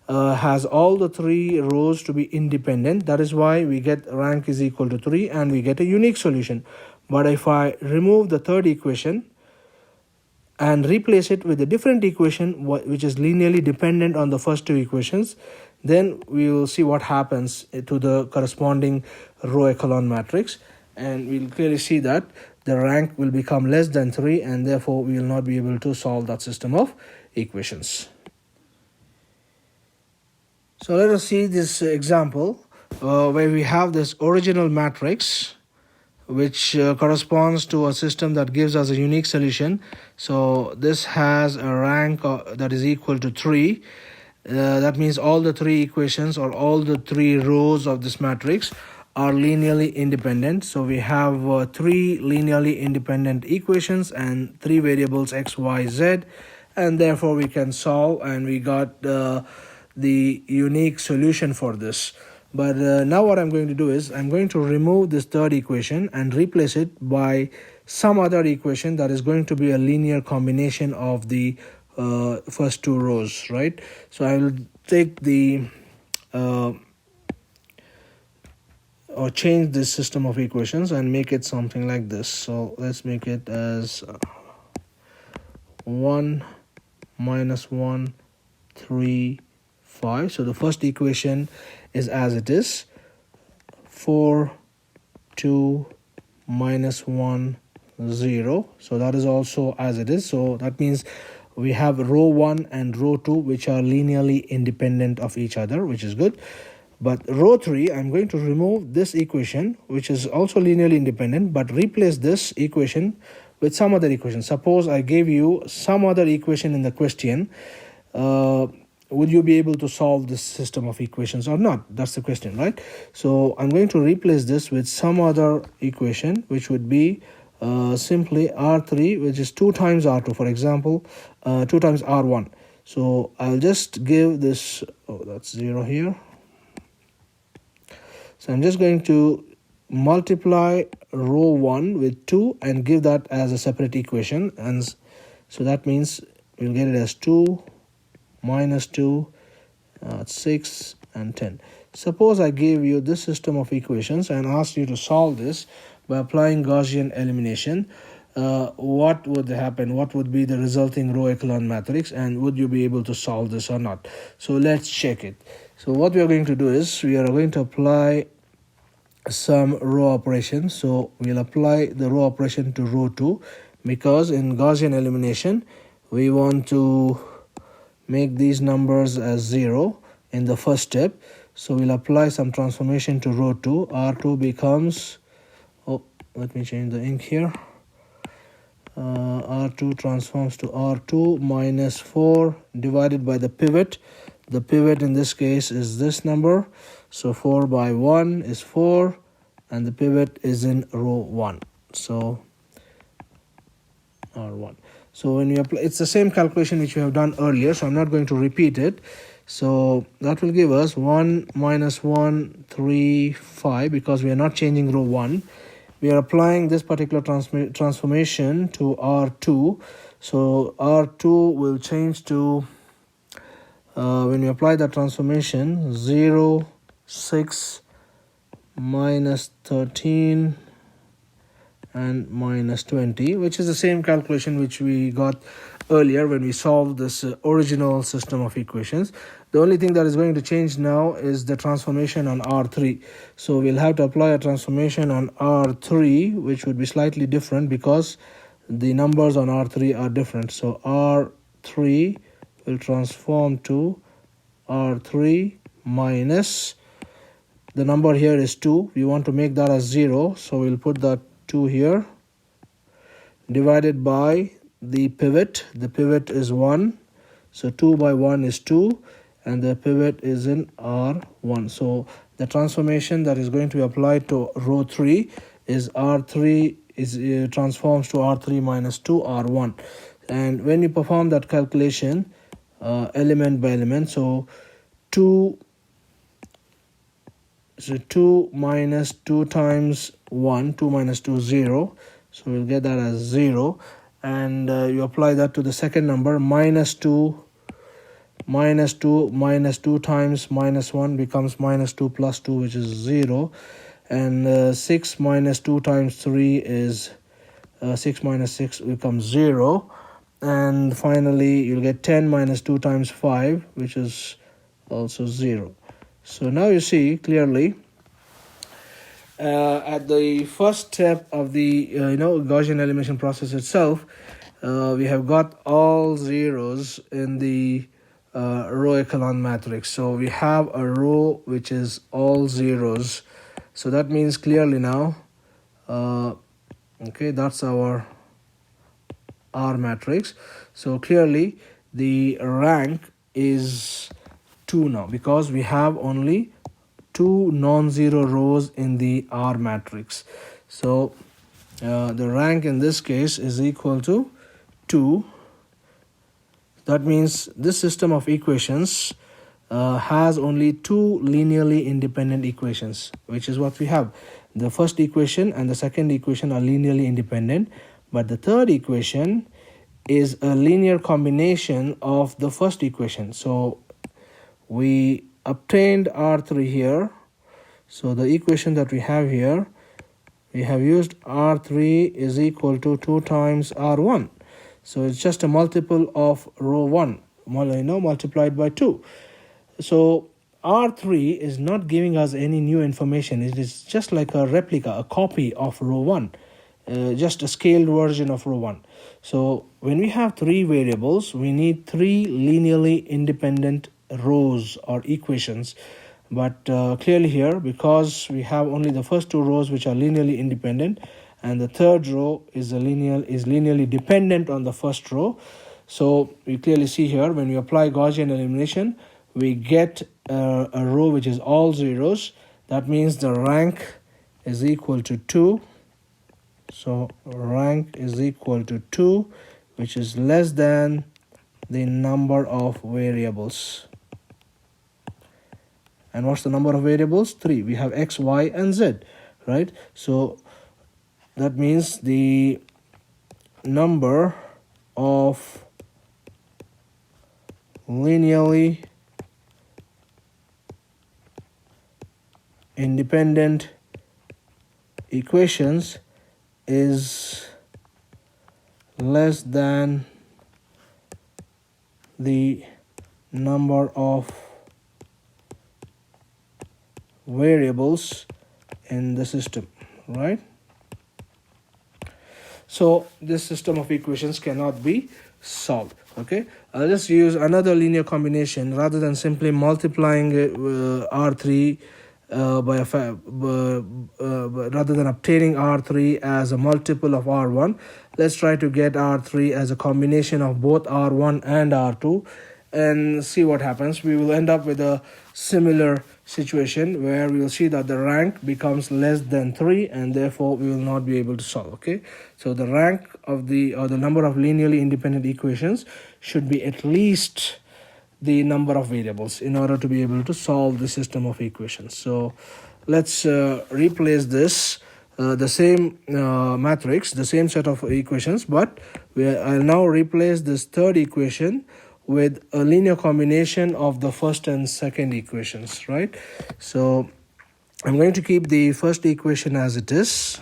has all the 3 rows to be independent. That is why we get rank is equal to 3 and we get a unique solution. But if I remove the third equation and replace it with a different equation which is linearly dependent on the first 2 equations, then we will see what happens to the corresponding row echelon matrix, and we'll clearly see that the rank will become less than 3, and therefore we will not be able to solve that system of equations. So let us see this example where we have this original matrix which corresponds to a system that gives us a unique solution. So this has a rank that is equal to 3, That means all the three equations or all the three rows of this matrix are linearly independent. So we have three linearly independent equations and three variables x, y, z, and therefore we can solve, and we got the unique solution for this. But now what I'm going to do is I'm going to remove this third equation and replace it by some other equation that is going to be a linear combination of the first two rows, right? So I will take the or change this system of equations and make it something like this. So let's make it as 1 minus 1 3 5. So the first equation is as it is, 4 2 minus 1 0. So that is also as it is. So that means we have row 1 and row 2 which are linearly independent of each other, which is good. But row 3, I'm going to remove this equation which is also linearly independent, but replace this equation with some other equation. Suppose I gave you some other equation in the question, would you be able to solve this system of equations or not? That's the question, right? So I'm going to replace this with some other equation which would be simply R3, which is 2 times R2, for example, 2 times R1. So I'll just give this, oh, that's 0 here. So I'm just going to multiply row 1 with 2 and give that as a separate equation. And so that means we'll get it as 2 minus 2, 6 and 10. Suppose I gave you this system of equations and asked you to solve this by applying Gaussian elimination. What would happen? What would be the resulting row echelon matrix, and would you be able to solve this or not? So let's check it. So what we are going to do is we are going to apply some row operations. So we'll apply the row operation to row 2, because in Gaussian elimination we want to make these numbers as 0 in the first step. So we'll apply some transformation to row 2. R2 becomes, oh, let me change the ink here. R2 transforms to R2 minus 4 divided by the pivot. The pivot in this case is this number. So 4 by 1 is 4, and the pivot is in row 1. So R1. So when you apply, it's the same calculation which we have done earlier, so I'm not going to repeat it. So that will give us 1 minus 1 3 5, because we are not changing row 1. We are applying this particular transformation to R2. So R2 will change to, when we apply that transformation, 0 6 minus 13 and minus 20, which is the same calculation which we got earlier when we solved this original system of equations. The only thing that is going to change now is the transformation on R3. So we'll have to apply a transformation on R3, which would be slightly different because the numbers on R3 are different. So R3 will transform to R3 minus, the number here is 2. We want to make that as 0, so we'll put that 2 here, divided by the pivot. The pivot is 1, so 2 by 1 is 2, and the pivot is in R1. So the transformation that is going to be applied to row 3 is R3 is transforms to R3 minus 2 R1. And when you perform that calculation element by element, so 2 minus 2 times 1, 2 minus 2 0, so we'll get that as 0. And you apply that to the second number, minus 2 minus 2 times minus 1 becomes minus 2 plus 2, which is 0. And 6 minus 2 times 3 is 6 minus 6 becomes 0. And finally you'll get 10 minus 2 times 5, which is also 0. So now you see clearly at the first step of the Gaussian elimination process itself, we have got all zeros in the row echelon matrix. So we have a row which is all zeros. So that means clearly now, okay, that's our R matrix. So clearly the rank is 2 now, because we have only 2 non-zero rows in the R matrix. So the rank in this case is equal to 2. That means this system of equations has only 2 linearly independent equations, which is what we have. The first equation and the second equation are linearly independent, but the third equation is a linear combination of the first equation. So we obtained R3 here. So the equation that we have here, we have used R3 is equal to 2 times R1. So it's just a multiple of row 1, multiplied by 2. So R3 is not giving us any new information. It is just like a replica, a copy of row 1, just a scaled version of row 1. So when we have 3 variables, we need 3 linearly independent rows or equations. But clearly here, because we have only the first 2 rows which are linearly independent, and the third row is linearly dependent on the first row. So we clearly see here, when we apply Gaussian elimination, we get a row which is all zeros. That means the rank is equal to 2. So rank is equal to 2, which is less than the number of variables. And what's the number of variables? 3. We have x, y, and z, right? So that means the number of linearly independent equations is less than the number of variables in the system, right? So this system of equations cannot be solved. Okay, I'll just use another linear combination. Rather than simply multiplying R3 rather than obtaining R3 as a multiple of R1, let's try to get R3 as a combination of both R1 and R2 and see what happens. We will end up with a similar situation where we will see that the rank becomes less than 3, and therefore we will not be able to solve. Okay, so the rank of the number of linearly independent equations should be at least the number of variables in order to be able to solve the system of equations. So let's replace this the same matrix, the same set of equations, but I'll now replace this third equation with a linear combination of the first and second equations, right? So I'm going to keep the first equation as it is.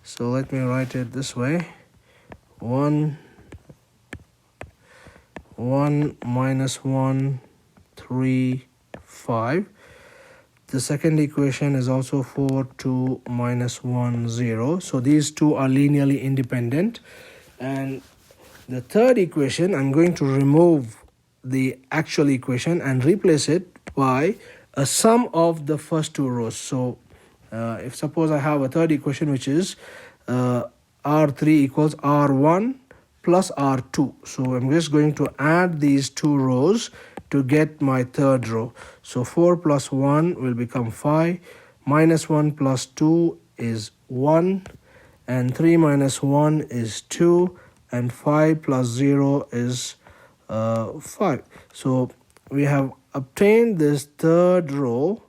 So let me write it this way: 1 minus 1 3 5. The second equation is also 4 2 minus 1 0. So these two are linearly independent. And the third equation, I'm going to remove the actual equation and replace it by a sum of the first 2 rows. So if suppose I have a third equation which is R3 equals R1 plus R2. So I'm just going to add these 2 rows to get my third row. So 4 plus 1 will become 5, minus 1 plus 2 is 1, and 3 minus 1 is 2, and 5 plus 0 is 5. So we have obtained this third row.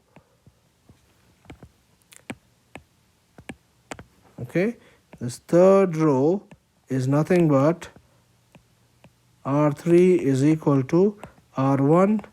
Okay, this third row is nothing but R3 is equal to R1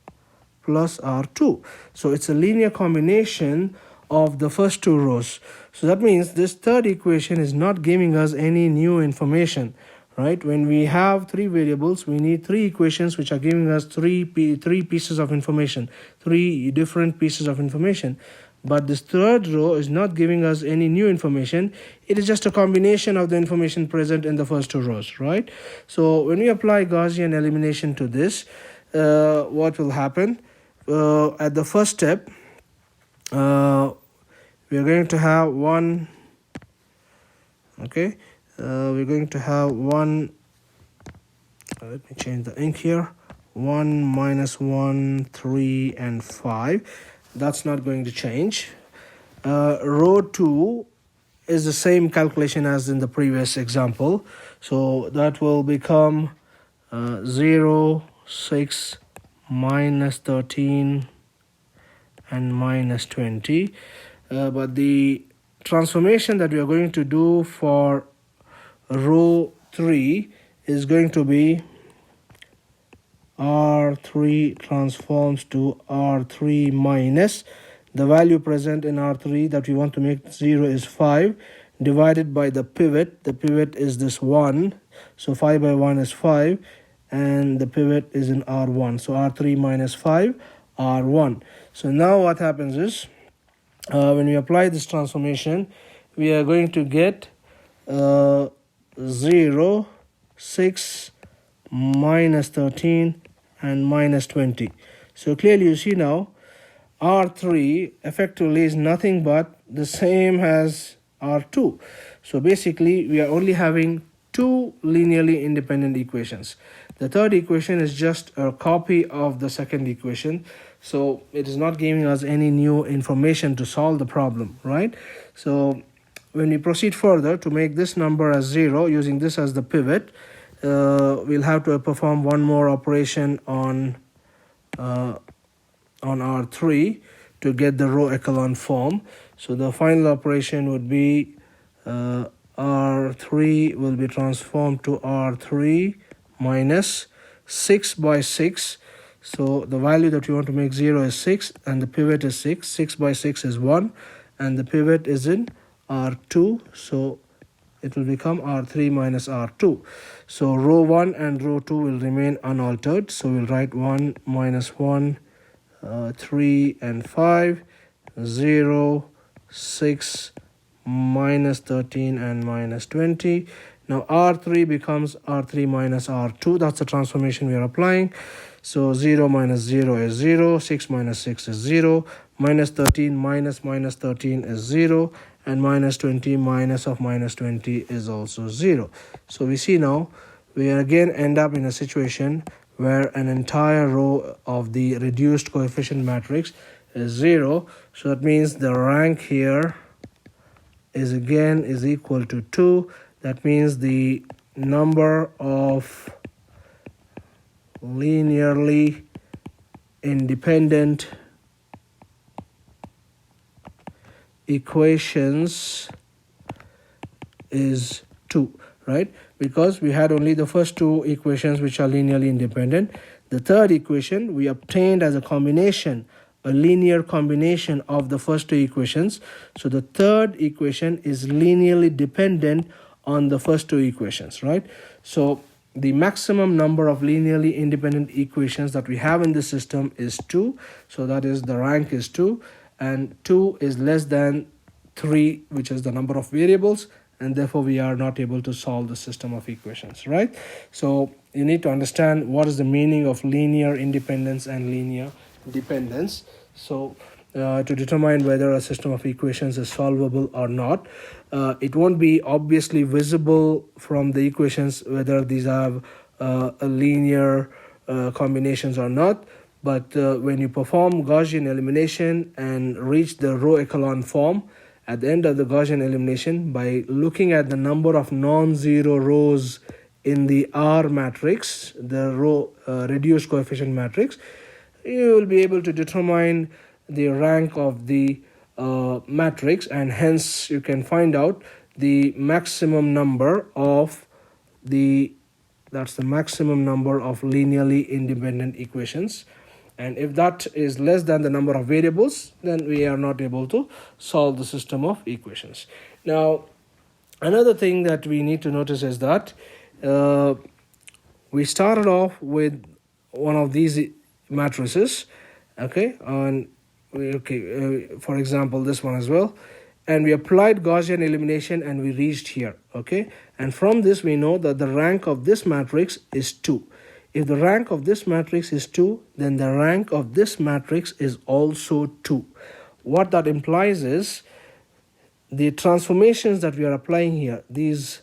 plus R2. So it's a linear combination of the first 2 rows. So that means this third equation is not giving us any new information, right? When we have 3 variables, we need 3 equations which are giving us three pieces of information, 3 different pieces of information. But this third row is not giving us any new information. It is just a combination of the information present in the first 2 rows, right? So when we apply Gaussian elimination to this, what will happen? At the first step, we are going to have one. Okay, we're going to have one. Let me change the ink here. 1, minus 1, 3, and 5. That's not going to change. Row 2 is the same calculation as in the previous example. So that will become 0, 6, minus 13, and minus 20. But the transformation that we are going to do for row 3 is going to be R3 transforms to R3 minus the value present in R3 that we want to make 0 is 5 divided by the pivot. The pivot is this 1, so 5 by 1 is 5, and the pivot is in R1, so R3 minus 5, R1. So now what happens is when we apply this transformation, we are going to get 0, 6, minus 13, and minus 20. So clearly you see now R3 effectively is nothing but the same as R2. So basically we are only having two linearly independent equations. The third equation is just a copy of the second equation, so it is not giving us any new information to solve the problem, right? So when we proceed further to make this number as 0 using this as the pivot, we'll have to perform one more operation on R3 to get the row echelon form. So the final operation would be R3 will be transformed to R3 minus 6 by 6. So the value that you want to make 0 is 6 and the pivot is 6. 6 by 6 is 1 and the pivot is in R2. So it will become R3 minus R2. So row 1 and row 2 will remain unaltered. So we'll write 1 minus 1, 3 and 5, 0, 6, minus 13 and minus 20. Now R3 becomes R3 minus R2. That's the transformation we are applying. So 0 minus 0 is 0, 6 minus 6 is 0, minus 13 minus minus 13 is 0, and minus 20 minus of minus 20 is also 0. So we see now we again end up in a situation where an entire row of the reduced coefficient matrix is 0. So that means the rank here is equal to 2. That means the number of linearly independent equations is 2, right? Because we had only the first two equations which are linearly independent. The third equation we obtained as a combination, a linear combination of the first two equations. So the third equation is linearly dependent on the first two equations, right? So the maximum number of linearly independent equations that we have in this system is 2. So that is the rank is 2, and 2 is less than 3, which is the number of variables, and therefore we are not able to solve the system of equations, right? So you need to understand what is the meaning of linear independence and linear dependence. So to determine whether a system of equations is solvable or not, it won't be obviously visible from the equations whether these have linear combinations or not. But when you perform Gaussian elimination and reach the row echelon form, at the end of the Gaussian elimination, by looking at the number of non-zero rows in the R matrix, the row reduced coefficient matrix, you will be able to determine the rank of the matrix, and hence you can find out the maximum number of that's the maximum number of linearly independent equations. And if that is less than the number of variables, then we are not able to solve the system of equations. Now, another thing that we need to notice is that we started off with one of these matrices, okay, for example this one as well, and we applied Gaussian elimination and we reached here, okay, and from this we know that the rank of this matrix is 2. If the rank of this matrix is 2, then the rank of this matrix is also 2. What that implies is the transformations that we are applying here, these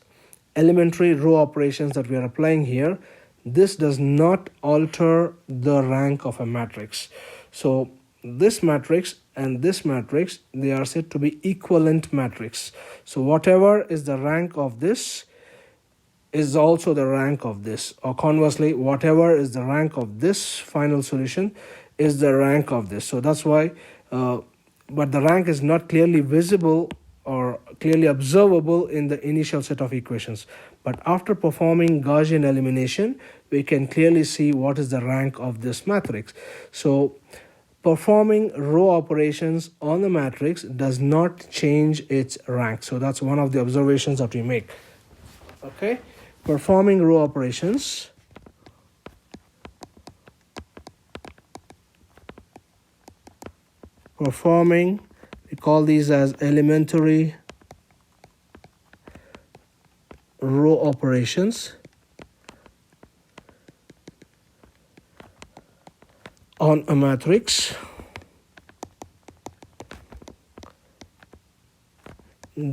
elementary row operations that we are applying here, this does not alter the rank of a matrix. So this matrix and this matrix, they are said to be equivalent matrix. So whatever is the rank of this is also the rank of this, or conversely, whatever is the rank of this final solution is the rank of this. So that's why, but the rank is not clearly visible or clearly observable in the initial set of equations. But after performing Gaussian elimination, we can clearly see what is the rank of this matrix. So performing row operations on the matrix does not change its rank. So that's one of the observations that we make. Okay, performing row operations we call these as elementary row operations on a matrix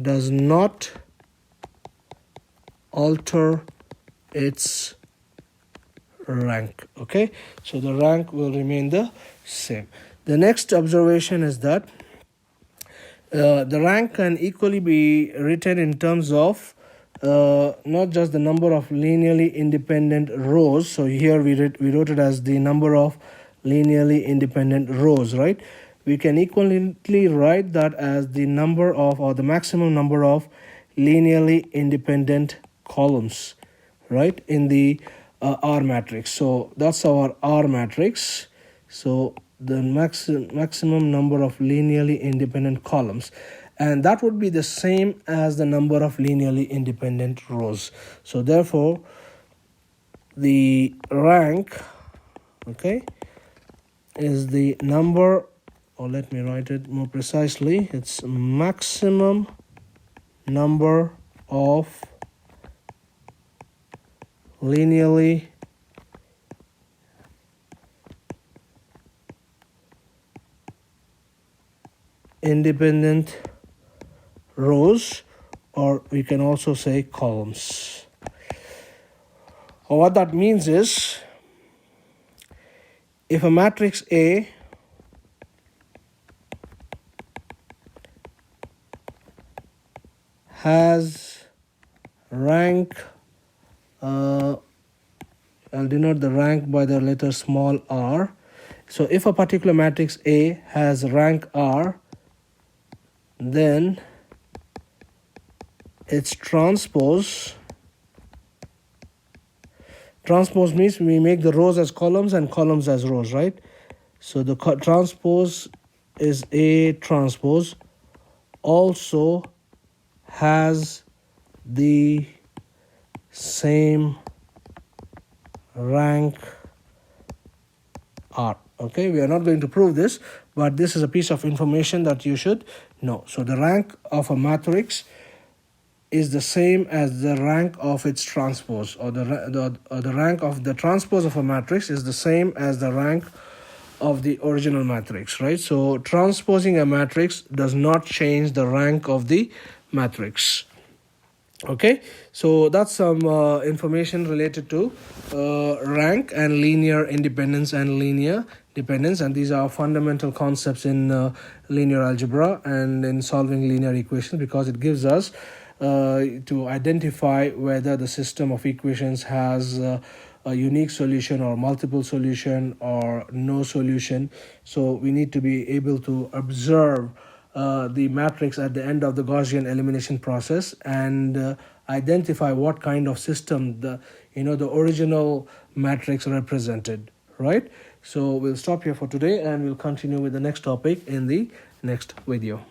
does not alter its rank. Okay, so the rank will remain the same. The next observation is that the rank can equally be written in terms of not just the number of linearly independent rows. So here we wrote it as the number of linearly independent rows, right? We can equivalently write that as the number of, or the maximum number of linearly independent columns, right, in the R matrix. So that's our R matrix. So the maximum number of linearly independent columns, and that would be the same as the number of linearly independent rows. So therefore the rank, okay, is the number, or let me write it more precisely, it's maximum number of linearly independent rows, or we can also say columns. Or what that means is, if a matrix A has rank, I'll denote the rank by the letter small r. So if a particular matrix A has rank R, then its transpose means we make the rows as columns and columns as rows, right? So the transpose is A transpose also has the same rank R. Okay, we are not going to prove this, but this is a piece of information that you should know. So the rank of a matrix is the same as the rank of its transpose, or the rank of the transpose of a matrix is the same as the rank of the original matrix, right? So transposing a matrix does not change the rank of the matrix. Okay, so that's some information related to rank and linear independence and linear dependence, and these are fundamental concepts in linear algebra and in solving linear equations, because it gives us to identify whether the system of equations has a unique solution or multiple solution or no solution. So we need to be able to observe the matrix at the end of the Gaussian elimination process and identify what kind of system the original matrix represented, right? So we'll stop here for today and we'll continue with the next topic in the next video.